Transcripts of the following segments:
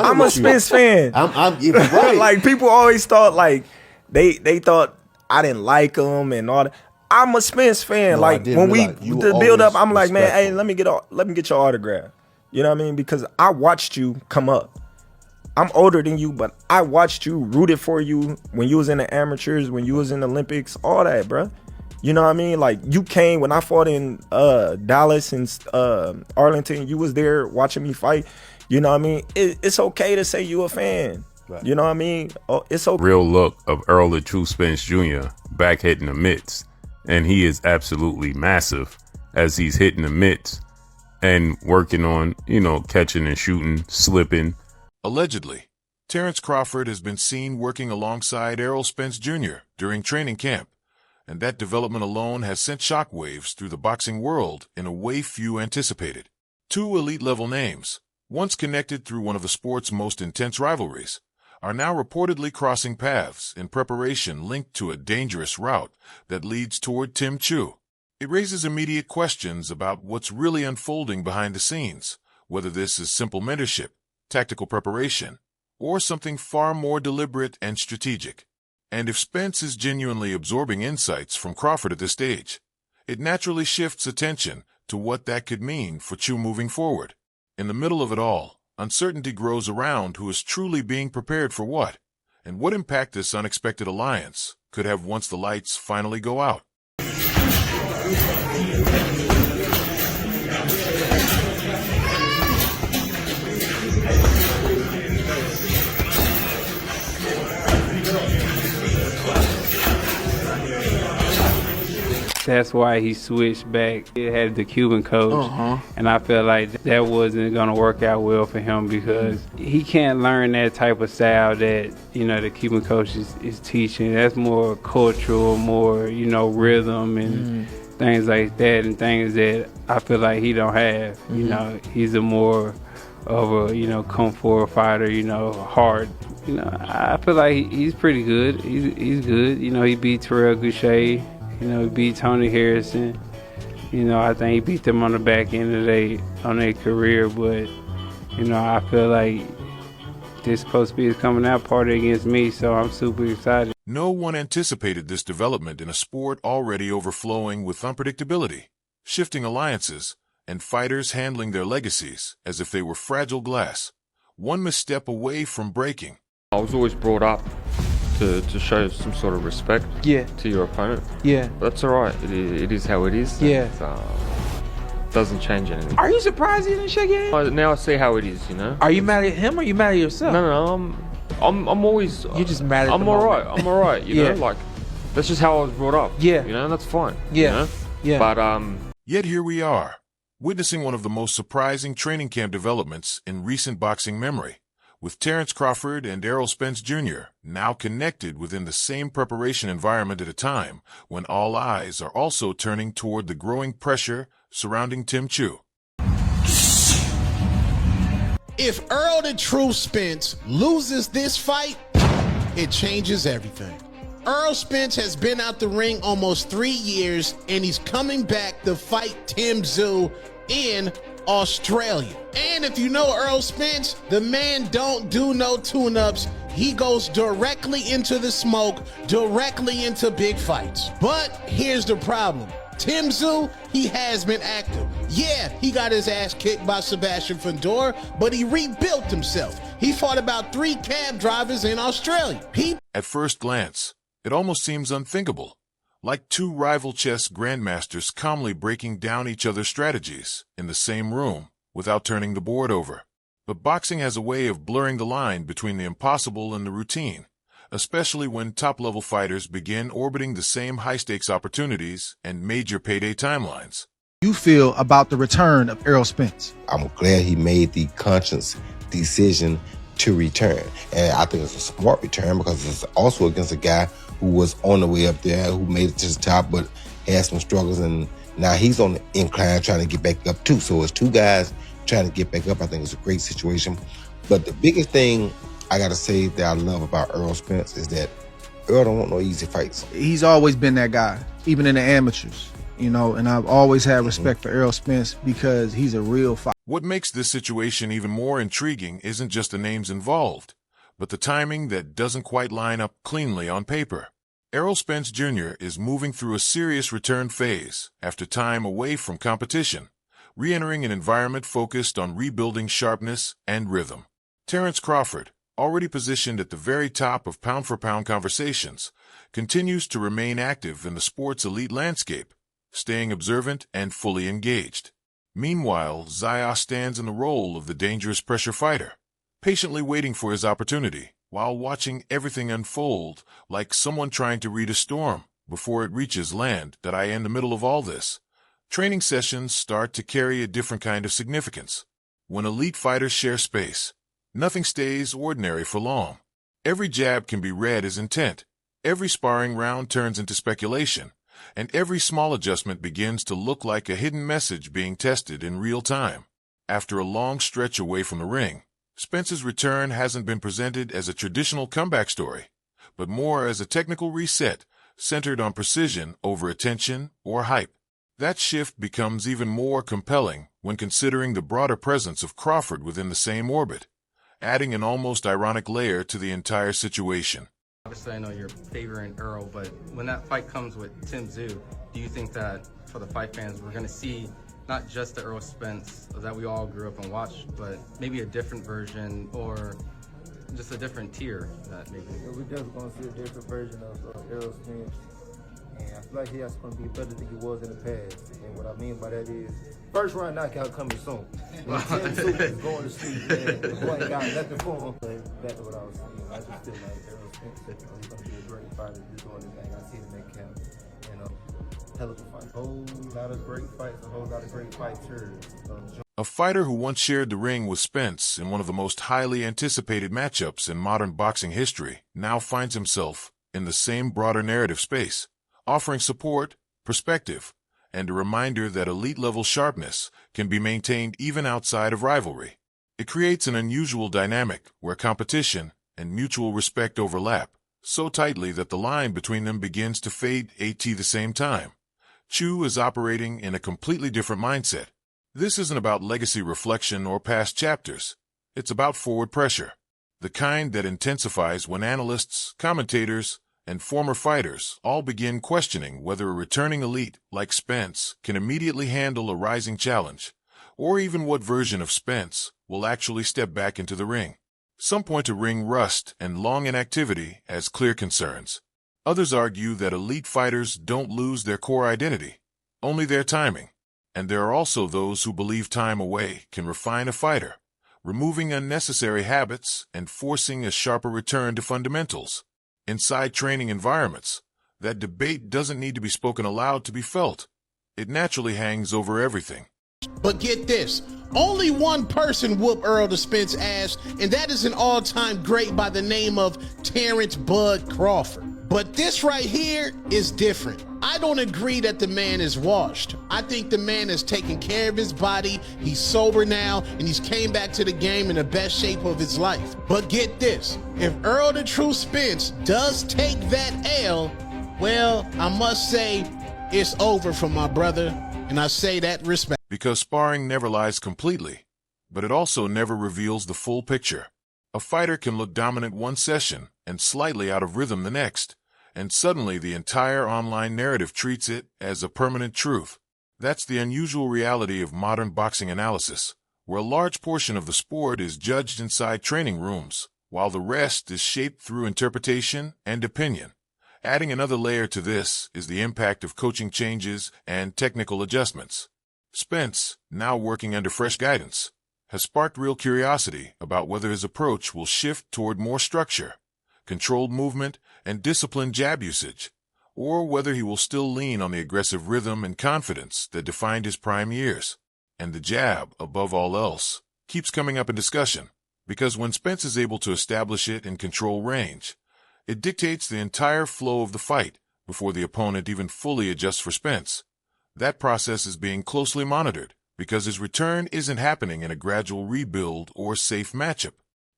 I'm a Spence fan. Right. Like, people always thought, like, they thought I didn't like him and all that. I'm a Spence fan. No, like, when the build up, I'm like, man, hey, let me get your autograph. You know what I mean? Because I watched you come up. I'm older than you, but I watched you, rooted for you when you was in the amateurs, when you was in the Olympics, all that, bro. You know what I mean? Like, you came when I fought in Dallas and Arlington. You was there watching me fight. You know what I mean? It's okay to say you a fan. Right. You know what I mean? It's okay. Real look of Errol the True Spence Jr. back hitting the mitts. And he is absolutely massive as he's hitting the mitts and working on, catching and shooting, slipping. Allegedly, Terence Crawford has been seen working alongside Errol Spence Jr. during training camp, and that development alone has sent shockwaves through the boxing world in a way few anticipated. Two elite-level names, once connected through one of the sport's most intense rivalries, are now reportedly crossing paths in preparation linked to a dangerous route that leads toward Tim Tszyu. It raises immediate questions about what's really unfolding behind the scenes, whether this is simple mentorship, tactical preparation, or something far more deliberate and strategic. And if Spence is genuinely absorbing insights from Crawford at this stage, it naturally shifts attention to what that could mean for Tszyu moving forward. In the middle of it all, uncertainty grows around who is truly being prepared for what, and what impact this unexpected alliance could have once the lights finally go out. That's why he switched back. He had the Cuban coach, and I felt like that wasn't going to work out well for him because he can't learn that type of style that, the Cuban coach is teaching. That's more cultural, more, rhythm and things like that, and things that I feel like he don't have. He's a more of a, Kung Fu fighter, hard. I feel like he's pretty good. He's good. He beat Terrell Goucher. He beat Tony Harrison. I think he beat them on the back end of their career, but, I feel like this supposed to be his coming out party against me, so I'm super excited. No one anticipated this development in a sport already overflowing with unpredictability, shifting alliances, and fighters handling their legacies as if they were fragile glass, one misstep away from breaking. I was always brought up to show some sort of respect to your opponent. Yeah. That's all right. It is how it is. Yeah. It doesn't change anything. Are you surprised he didn't shake your hand? Now I see how it is, Are you mad at him or are you mad at yourself? No, I'm always... You're just mad at I'm alright, you know? Like, that's just how I was brought up. Yeah. That's fine. Yeah. Yeah. But, Yet here we are, witnessing one of the most surprising training camp developments in recent boxing memory, with Terence Crawford and Errol Spence Jr. now connected within the same preparation environment at a time when all eyes are also turning toward the growing pressure surrounding Tim Tszyu. If Errol the True Spence loses this fight, it changes everything. Errol Spence has been out the ring almost 3 years, and he's coming back to fight Tim Tszyu in Australia. And if you know Errol Spence, the man don't do no tune-ups. He goes directly into the smoke, directly into big fights. But here's the problem. Tim Tszyu, he has been active. Yeah, he got his ass kicked by Sebastian Fundora, but he rebuilt himself. He fought about 3 cab drivers in Australia. At first glance, it almost seems unthinkable, like 2 rival chess grandmasters calmly breaking down each other's strategies in the same room without turning the board over. But boxing has a way of blurring the line between the impossible and the routine, especially when top-level fighters begin orbiting the same high-stakes opportunities and major payday timelines. You feel about the return of Errol Spence? I'm glad he made the conscious decision to return. And I think it's a smart return because it's also against a guy who was on the way up there, who made it to the top, but had some struggles. And now he's on the incline trying to get back up too. So it's 2 guys trying to get back up. I think it's a great situation. But the biggest thing I got to say that I love about Errol Spence is that Errol don't want no easy fights. He's always been that guy, even in the amateurs, and I've always had respect for Errol Spence because he's a real fighter. What makes this situation even more intriguing isn't just the names involved, but the timing that doesn't quite line up cleanly on paper. Errol Spence Jr. is moving through a serious return phase after time away from competition, re-entering an environment focused on rebuilding sharpness and rhythm. Terence Crawford, already positioned at the very top of pound-for-pound conversations, continues to remain active in the sport's elite landscape, staying observant and fully engaged. Meanwhile, Tszyu stands in the role of the dangerous pressure fighter, patiently waiting for his opportunity, while watching everything unfold like someone trying to read a storm before it reaches land. In the middle of all this, training sessions start to carry a different kind of significance. When elite fighters share space, nothing stays ordinary for long. Every jab can be read as intent, every sparring round turns into speculation, and every small adjustment begins to look like a hidden message being tested in real time. After a long stretch away from the ring, Spence's return hasn't been presented as a traditional comeback story, but more as a technical reset centered on precision over attention or hype. That shift becomes even more compelling when considering the broader presence of Crawford within the same orbit, adding an almost ironic layer to the entire situation. Obviously, I know you're favoring Errol, but when that fight comes with Tim Tszyu, do you think that for the fight fans, we're going to see not just the Errol Spence that we all grew up and watched, but maybe a different version or just a different tier that maybe? Yeah, we're definitely going to see a different version of Errol Spence. And I feel like he's going to be better than he was in the past. And what I mean by that is, first round knockout coming soon. When Tim Tszyu is going to sleep, man, the boy ain't got nothing for him. That's what I was saying. I just feel like Errol Spence, he's going to be a great fighter. He's doing the thing. I see him in camp. Hell of a fight. A whole lot of great fights, a whole lot of great fighters. A fighter who once shared the ring with Spence in one of the most highly anticipated matchups in modern boxing history now finds himself in the same broader narrative space, offering support, perspective, and a reminder that elite-level sharpness can be maintained even outside of rivalry. It creates an unusual dynamic where competition and mutual respect overlap so tightly that the line between them begins to fade at the same time. Tszyu is operating in a completely different mindset. This isn't about legacy reflection or past chapters. It's about forward pressure, the kind that intensifies when analysts, commentators, and former fighters all begin questioning whether a returning elite like Spence can immediately handle a rising challenge, or even what version of Spence will actually step back into the ring. Some point to ring rust and long inactivity as clear concerns. Others argue that elite fighters don't lose their core identity, only their timing. And there are also those who believe time away can refine a fighter, removing unnecessary habits and forcing a sharper return to fundamentals. Inside training environments, that debate doesn't need to be spoken aloud to be felt. It naturally hangs over everything. But get this, only one person whooped Errol Spence ass, and that is an all-time great by the name of Terence Bud Crawford. But this right here is different. I don't agree that the man is washed. I think the man has taken care of his body, he's sober now, and he's came back to the game in the best shape of his life. But get this, if Errol the True Spence does take that L, well, I must say, it's over for my brother, and I say that respect. Because sparring never lies completely, but it also never reveals the full picture. A fighter can look dominant one session and slightly out of rhythm the next, and suddenly the entire online narrative treats it as a permanent truth. That's the unusual reality of modern boxing analysis, where a large portion of the sport is judged inside training rooms, while the rest is shaped through interpretation and opinion. Adding another layer to this is the impact of coaching changes and technical adjustments. Spence, now working under fresh guidance, has sparked real curiosity about whether his approach will shift toward more structure, controlled movement, and disciplined jab usage, or whether he will still lean on the aggressive rhythm and confidence that defined his prime years. And the jab, above all else, keeps coming up in discussion, because when Spence is able to establish it in control range, it dictates the entire flow of the fight before the opponent even fully adjusts for Spence. That process is being closely monitored, because his return isn't happening in a gradual rebuild or safe matchup.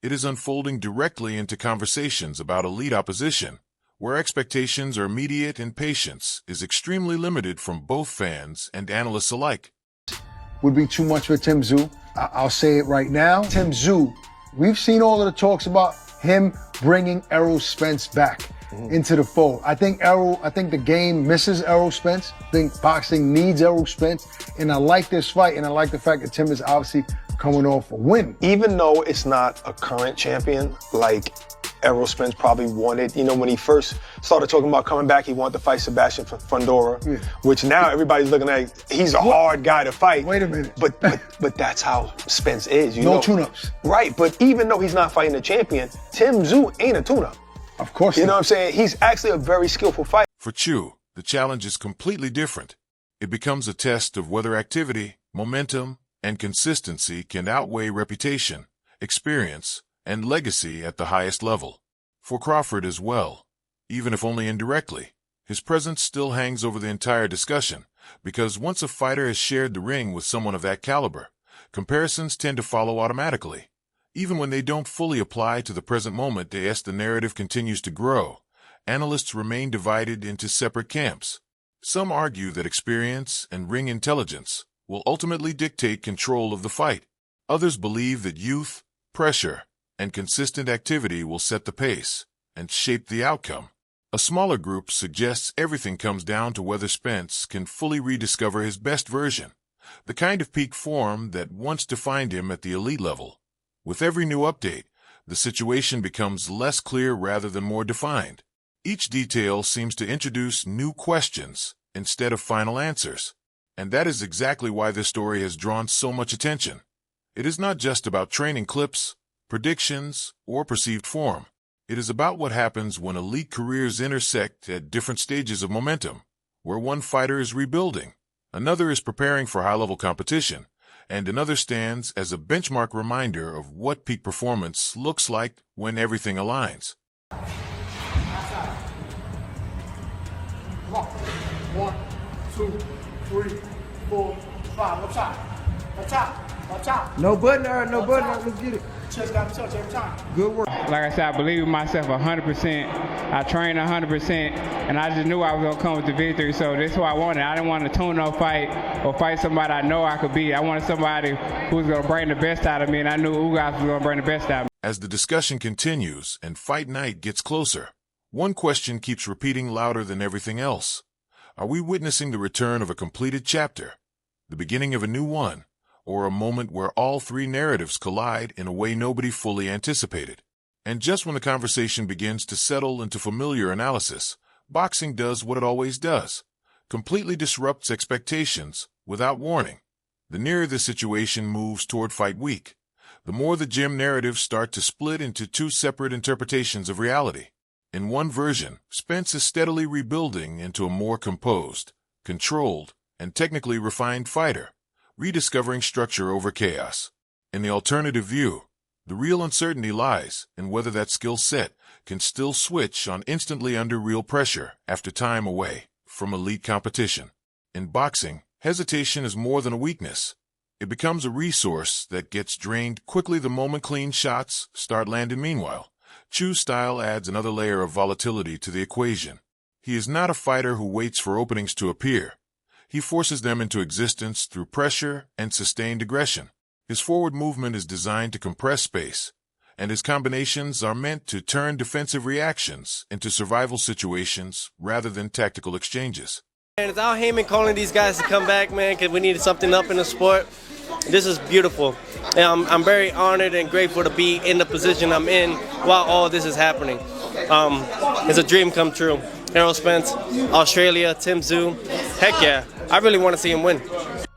It is unfolding directly into conversations about elite opposition, where expectations are immediate and patience is extremely limited from both fans and analysts alike. would be too much for Tim Tszyu. I'll say it right now. Tim Tszyu, we've seen all of the talks about him bringing Errol Spence back into the fold. I think the game misses Errol Spence. I think boxing needs Errol Spence. And I like this fight, and I like the fact that Tim is obviously coming off a win. Even though it's not a current champion, like Errol Spence probably wanted, when he first started talking about coming back, he wanted to fight Sebastian Fundora, which now everybody's looking at, he's a hard guy to fight. Wait a minute. But that's how Spence is, No tune-ups. Right, but even though he's not fighting a champion, Tim Tszyu ain't a tune-up. Of course You know what I'm saying? He's actually a very skillful fighter. For Tszyu, the challenge is completely different. It becomes a test of whether activity, momentum, and consistency can outweigh reputation, experience, and legacy at the highest level. For Crawford as well, even if only indirectly, his presence still hangs over the entire discussion, because once a fighter has shared the ring with someone of that caliber, comparisons tend to follow automatically. Even when they don't fully apply to the present moment, as the narrative continues to grow, analysts remain divided into separate camps. Some argue that experience and ring intelligence will ultimately dictate control of the fight. Others believe that youth, pressure, and consistent activity will set the pace and shape the outcome. A smaller group suggests everything comes down to whether Spence can fully rediscover his best version, the kind of peak form that once defined him at the elite level. With every new update, the situation becomes less clear rather than more defined. Each detail seems to introduce new questions instead of final answers. And that is exactly why this story has drawn so much attention. It is not just about training clips, predictions, or perceived form. It is about what happens when elite careers intersect at different stages of momentum, where one fighter is rebuilding, another is preparing for high-level competition, and another stands as a benchmark reminder of what peak performance looks like when everything aligns. Come on. 1, 2, 3, 4, 5. Up top. Up top. No button there, no button there. Let's get it. Chest got to touch every time. Good work. Like I said, I believe in myself 100%. I trained 100%, and I just knew I was going to come with the victory, so this is what I wanted. I didn't want a tune-up fight or fight somebody I know I could beat. I wanted somebody who was going to bring the best out of me, and I knew Ugas was going to bring the best out of me. As the discussion continues and fight night gets closer, one question keeps repeating louder than everything else. Are we witnessing the return of a completed chapter, the beginning of a new one, or a moment where all three narratives collide in a way nobody fully anticipated? And just when the conversation begins to settle into familiar analysis, boxing does what it always does, completely disrupts expectations without warning. The nearer the situation moves toward fight week, the more the gym narratives start to split into two separate interpretations of reality. In one version, Spence is steadily rebuilding into a more composed, controlled, and technically refined fighter, rediscovering structure over chaos. In the alternative view, the real uncertainty lies in whether that skill set can still switch on instantly under real pressure after time away from elite competition. In boxing, hesitation is more than a weakness. It becomes a resource that gets drained quickly the moment clean shots start landing. Meanwhile, Tszyu's style adds another layer of volatility to the equation. He is not a fighter who waits for openings to appear. He forces them into existence through pressure and sustained aggression. His forward movement is designed to compress space, and his combinations are meant to turn defensive reactions into survival situations rather than tactical exchanges. And it's Al Heyman calling these guys to come back, man, because we needed something up in the sport. This is beautiful. And I'm very honored and grateful to be in the position I'm in while all this is happening. It's a dream come true. Errol Spence, Australia, Tim Tszyu. Heck yeah. I really want to see him win.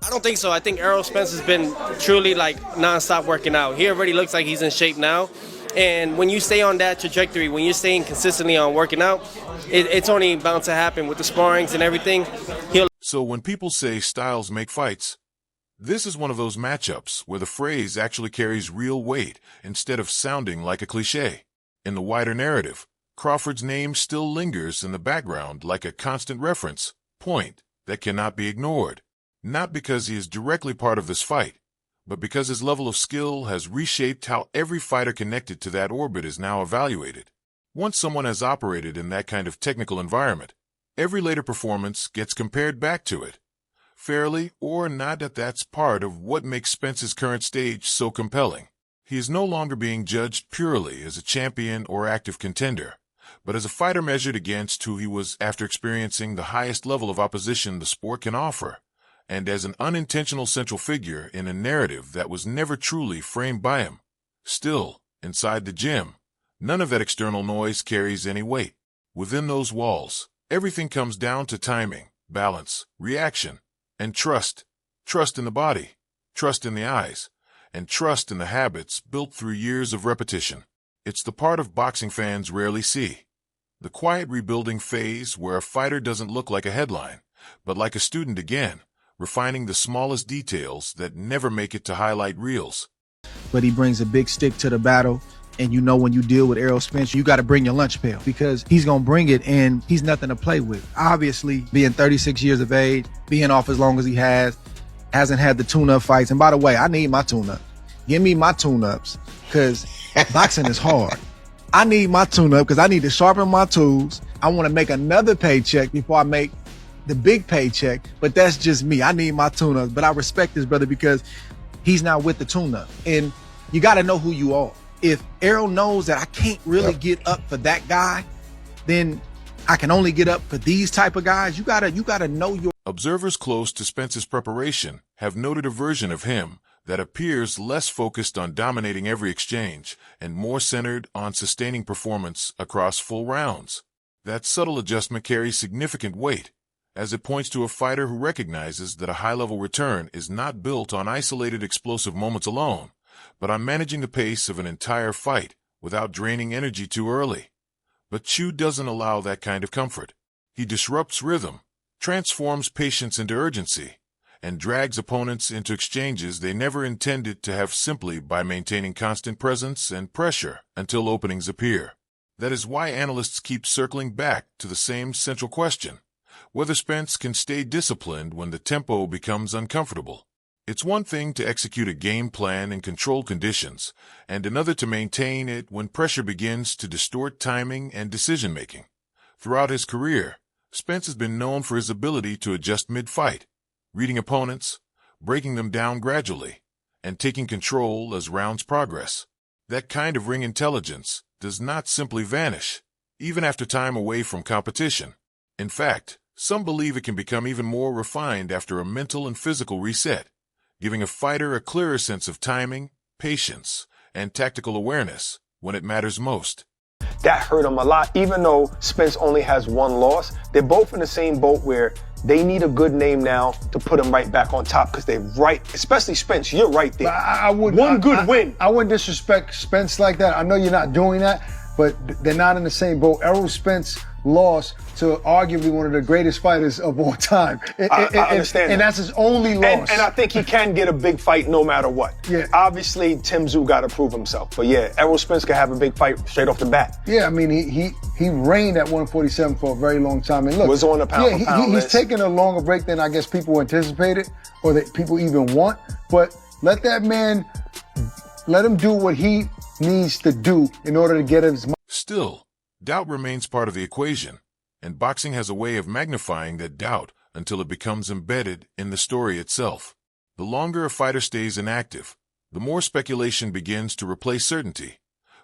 I don't think so. I think Errol Spence has been truly non-stop working out. He already looks like he's in shape now. And when you stay on that trajectory, when you're staying consistently on working out, it's only bound to happen with the sparrings and everything. So when people say styles make fights, this is one of those matchups where the phrase actually carries real weight instead of sounding like a cliche. In the wider narrative, Crawford's name still lingers in the background like a constant reference point that cannot be ignored, not because he is directly part of this fight, but because his level of skill has reshaped how every fighter connected to that orbit is now evaluated. Once someone has operated in that kind of technical environment, every later performance gets compared back to it. fairly or not, that's part of what makes Spence's current stage so compelling. He is no longer being judged purely as a champion or active contender, but as a fighter measured against who he was after experiencing the highest level of opposition the sport can offer, and as an unintentional central figure in a narrative that was never truly framed by him. Still, inside the gym, none of that external noise carries any weight. Within those walls, everything comes down to timing, balance, reaction, and trust. Trust in the body, trust in the eyes, and trust in the habits built through years of repetition. It's the part of boxing fans rarely see. The quiet rebuilding phase where a fighter doesn't look like a headline, but like a student again, refining the smallest details that never make it to highlight reels. But he brings a big stick to the battle. And you know, when you deal with Errol Spence, you got to bring your lunch pail because he's going to bring it and he's nothing to play with. Obviously, being 36 years of age, being off as long as he hasn't had the tune-up fights. And by the way, I need my tune-up. Give me my tune-ups because boxing is hard. I need my tune-up because I need to sharpen my tools. I want to make another paycheck before I make the big paycheck, but that's just me. I need my tune-ups, but I respect this brother because he's not with the tune-up. And you got to know who you are. If Errol knows that I can't really get up for that guy, then I can only get up for these type of guys. You gotta know your... Observers close to Spence's preparation have noted a version of him that appears less focused on dominating every exchange and more centered on sustaining performance across full rounds. That subtle adjustment carries significant weight, as it points to a fighter who recognizes that a high-level return is not built on isolated explosive moments alone, but on managing the pace of an entire fight without draining energy too early. But Tszyu doesn't allow that kind of comfort. He disrupts rhythm, transforms patience into urgency, and drags opponents into exchanges they never intended to have simply by maintaining constant presence and pressure until openings appear. That is why analysts keep circling back to the same central question: whether Spence can stay disciplined when the tempo becomes uncomfortable. It's one thing to execute a game plan in controlled conditions, and another to maintain it when pressure begins to distort timing and decision-making. Throughout his career, Spence has been known for his ability to adjust mid-fight, reading opponents, breaking them down gradually, and taking control as rounds progress. That kind of ring intelligence does not simply vanish, even after time away from competition. In fact, some believe it can become even more refined after a mental and physical reset, giving a fighter a clearer sense of timing, patience, and tactical awareness when it matters most. That hurt him a lot, even though Spence only has one loss. They're both in the same boat where they need a good name now to put him right back on top because they're right, especially Spence, you're right there. One good win. I wouldn't disrespect Spence like that. I know you're not doing that, but they're not in the same boat. Errol Spence lost to arguably one of the greatest fighters of all time. I understand and that's his only loss. And I think he can get a big fight no matter what. Yeah. Obviously, Tim Tszyu got to prove himself. But yeah, Errol Spence can have a big fight straight off the bat. Yeah, I mean, he reigned at 147 for a very long time. And look, was on the pound for pound he's list. taking a longer break than I guess people anticipated or that people even want. But let that man, let him do what he needs to do in order to get his... Still, doubt remains part of the equation, and boxing has a way of magnifying that doubt until it becomes embedded in the story itself. The longer a fighter stays inactive, the more speculation begins to replace certainty,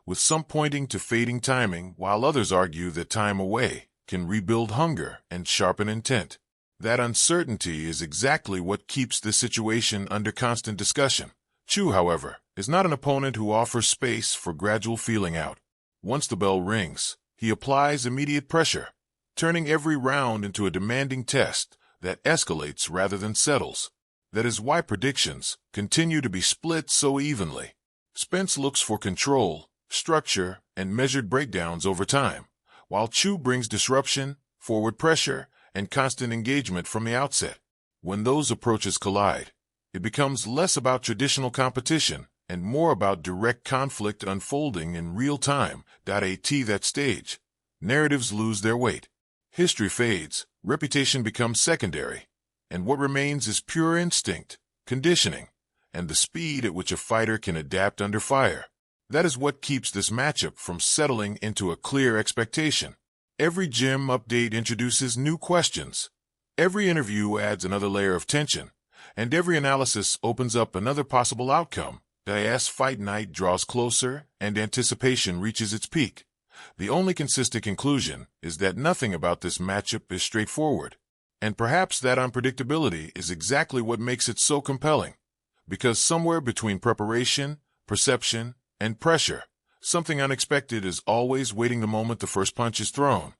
with some pointing to fading timing while others argue that time away can rebuild hunger and sharpen intent. That uncertainty is exactly what keeps this situation under constant discussion. Tszyu, however, is not an opponent who offers space for gradual feeling out. Once the bell rings, he applies immediate pressure, turning every round into a demanding test that escalates rather than settles. That is why predictions continue to be split so evenly. Spence looks for control, structure, and measured breakdowns over time, while Tszyu brings disruption, forward pressure, and constant engagement from the outset. When those approaches collide, it becomes less about traditional competition and more about direct conflict unfolding in real time. At that stage, narratives lose their weight. History fades, reputation becomes secondary, and what remains is pure instinct, conditioning, and the speed at which a fighter can adapt under fire. That is what keeps this matchup from settling into a clear expectation. Every gym update introduces new questions. Every interview adds another layer of tension, and every analysis opens up another possible outcome. As fight night draws closer and anticipation reaches its peak, the only consistent conclusion is that nothing about this matchup is straightforward. And perhaps that unpredictability is exactly what makes it so compelling. Because somewhere between preparation, perception, and pressure, something unexpected is always waiting the moment the first punch is thrown.